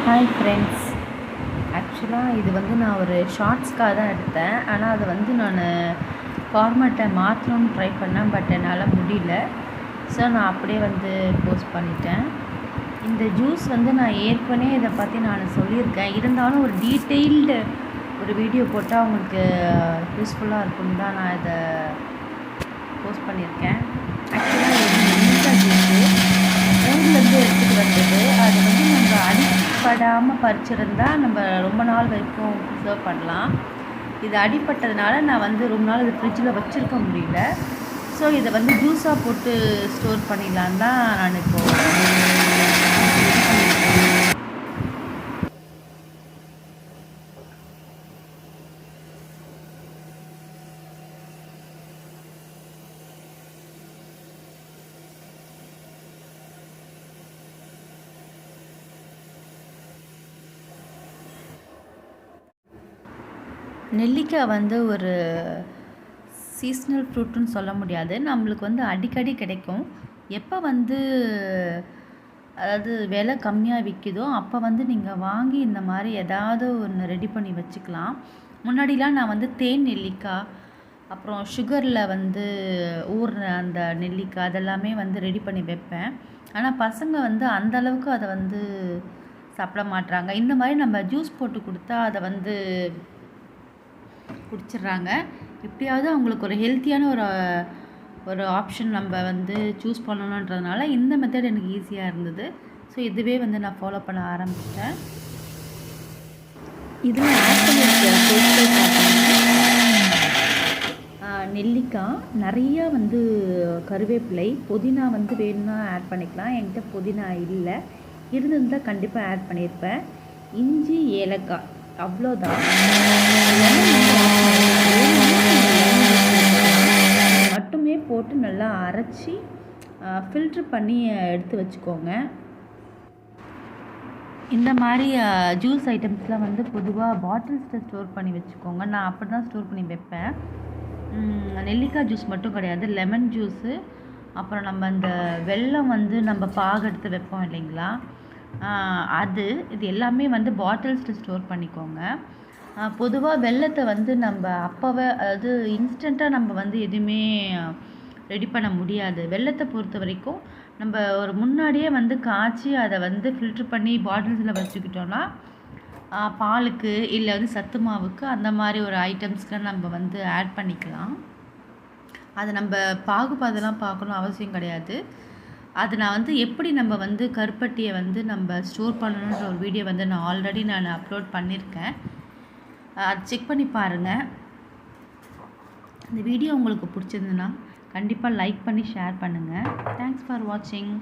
Hi friends. ஆக்சுவலாக இது வந்து நான் ஒரு ஷார்ட்ஸ்க்காக தான் எடுத்தேன். ஆனால் அதை வந்து நான் ஃபார்மேட்டை மாற்றணும்னு ட்ரை பண்ணேன். பட் என்னால் முடியல. ஸோ நான் அப்படியே வந்து போஸ்ட் பண்ணிட்டேன். இந்த ஜூஸ் வந்து நான் ஏற்கனவே இதை பற்றி நான் சொல்லியிருக்கேன். இருந்தாலும் ஒரு டீட்டெயில்டு ஒரு வீடியோ போட்டால் அவங்களுக்கு யூஸ்ஃபுல்லாக இருக்குன்னு தான் நான் இதை போஸ்ட் பண்ணியிருக்கேன். ஆக்சுவலாக இது நெல்லிக்கா ஜூஸு ஊர்லேருந்து எடுத்துகிட்டு வந்தது. அது வந்து நம்ம அடிப்படாமல் பறிச்சிருந்தால் நம்ம ரொம்ப நாள் வரைக்கும் ப்ரிசர்வ் பண்ணலாம். இது அடிப்பட்டதுனால நான் வந்து ரொம்ப நாள் இது ஃப்ரிட்ஜில் வச்சுருக்க முடியல. ஸோ இதை வந்து ஜூஸாக போட்டு ஸ்டோர் பண்ணிடலான்னு தான் நான் இப்போது நெல்லிக்காய் வந்து ஒரு சீஸ்னல் ஃப்ரூட்டுன்னு சொல்ல முடியாது. நம்மளுக்கு வந்து அடிக்கடி கிடைக்கும். எப்போ வந்து அதாவது விலை கம்மியாக விற்கிதோ அப்போ வந்து நீங்கள் வாங்கி இந்த மாதிரி ஏதாவது ஒன்று ரெடி பண்ணி வச்சுக்கலாம். முன்னாடிலாம் நான் வந்து தேன் நெல்லிக்காய், அப்புறம் சுகரில் வந்து ஊறுற அந்த நெல்லிக்காய் அதெல்லாமே வந்து ரெடி பண்ணி வைப்பேன். ஆனால் பசங்க வந்து அந்தளவுக்கு அதை வந்து சாப்பிட மாட்றாங்க. இந்த மாதிரி நம்ம ஜூஸ் போட்டு கொடுத்தா அதை வந்து குடிச்சிடுறாங்க. எப்படியாவது அவங்களுக்கு ஒரு ஹெல்த்தியான ஒரு ஆப்ஷன் நம்ம வந்து சூஸ் பண்ணணுன்றதுனால இந்த மெத்தட் எனக்கு ஈஸியாக இருந்தது. ஸோ இதுவே வந்து நான் ஃபாலோ பண்ண ஆரம்பிச்சிட்டேன். இதில் ஆட் பண்ணியிருக்க நெல்லிக்காய், நிறையா வந்து கருவேப்பிலை, புதினா வந்து வேணும்னா ஆட் பண்ணிக்கலாம். என்கிட்ட புதினா இல்லை, இருந்திருந்தால் கண்டிப்பாக ஆட் பண்ணியிருப்பேன். இஞ்சி, ஏலக்காய், அவ்வளோதான். மட்டுமே போட்டு நல்லா அரைச்சி ஃபில்ட்ரு பண்ணி எடுத்து வச்சுக்கோங்க. இந்த மாதிரி ஜூஸ் ஐட்டம்ஸ்லாம் வந்து பொதுவாக பாட்டில்ஸில் ஸ்டோர் பண்ணி வச்சுக்கோங்க. நான் அப்படி தான் ஸ்டோர் பண்ணி வைப்பேன். நெல்லிக்காய் ஜூஸ் மட்டும் கிடையாது, லெமன் ஜூஸு, அப்புறம் நம்ம அந்த வெல்லம் வந்து நம்ம பாகு எடுத்து வைப்போம் இல்லைங்களா, இது எல்லாமே வந்து பாட்டில்ஸில் ஸ்டோர் பண்ணிக்கோங்க. பொதுவாக வெல்லத்தை வந்து நம்ம அப்போவே, அதாவது இன்ஸ்டண்ட்டாக நம்ம வந்து எதுவுமே ரெடி பண்ண முடியாது. வெல்லத்தை பொறுத்த வரைக்கும் நம்ம ஒரு முன்னாடியே வந்து காய்ச்சி அதை வந்து ஃபில்ட்ரு பண்ணி பாட்டில்ஸில் வச்சுக்கிட்டோன்னா பாலுக்கு இல்லை வந்து சத்து மாவுக்கு அந்த மாதிரி ஒரு ஐட்டம்ஸ்க்கு நம்ம வந்து ஆட் பண்ணிக்கலாம். அதை நம்ம பாகுபாதெல்லாம் பார்க்கணும் அவசியம் கிடையாது. அது நான் வந்து எப்படி நம்ம வந்து கருப்பட்டியை வந்து நம்ம ஸ்டோர் பண்ணணுன்ற ஒரு வீடியோ வந்து நான் ஆல்ரெடி அப்லோட் பண்ணியிருக்கேன். அது செக் பண்ணி பாருங்கள். இந்த வீடியோ உங்களுக்கு பிடிச்சிருந்துன்னா கண்டிப்பாக லைக் பண்ணி ஷேர் பண்ணுங்கள். தேங்க்ஸ் ஃபார் வாட்சிங்.